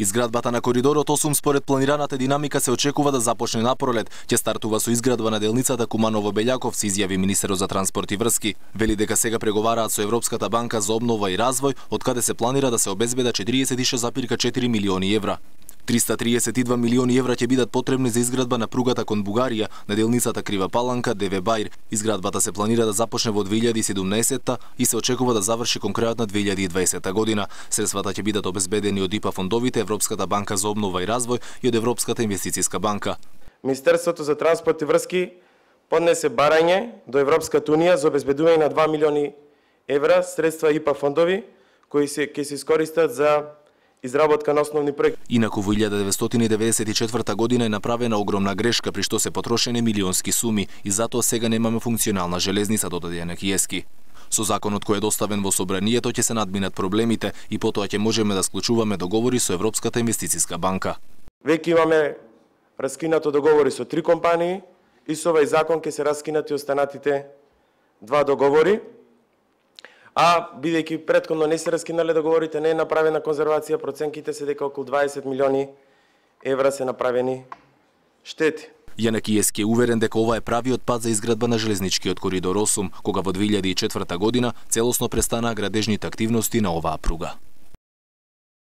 Изградбата на коридорот 8 според планираната динамика се очекува да започне на пролет. Ќе стартува со изградба на делницата Куманово-Белјаковци, изјави министерот за транспорт и врски. Вели дека сега преговараат со Европската банка за обнова и развој, од каде се планира да се обезбедат 46,4 милиони евра. 332 милиони евра ќе бидат потребни за изградба на пругата кон Бугарија на делницата Крива Паланка ДВ Баир. Изградбата се планира да започне во 2017 и се очекува да заврши кон крајот на 2020 година. Средствата ќе бидат обезбедени од ИПА фондовите, Европската банка за обнова и развој и од Европската инвестициска банка. Министерството за транспорт и врски поднесе барање до Европската унија за обезбедување на 2 милиони евра средства ИПА фондови кои ќе се искористат за изработка на основни проекти. Инаку во 1994 година е направена огромна грешка при што се потрошени милионски суми и затоа сега немаме функционална железница, додаде Јанаки Ески. Со законот кој е доставен во собранието ќе се надминат проблемите и потоа ќе можеме да склучуваме договори со Европската инвестициска банка. Веќе имаме раскинато договори со 3 компании и со овој закон ќе се раскинат и останатите 2 договори. А бидејќи претходно не се раскинале договорите, не е направена конзервација, проценките се дека околу 20 милиони евра се направени штети. Јанаки Ески е уверен дека ова е правиот пат за изградба на железничкиот коридор 8, кога во 2004 година целосно престанаа градежните активности на оваа пруга.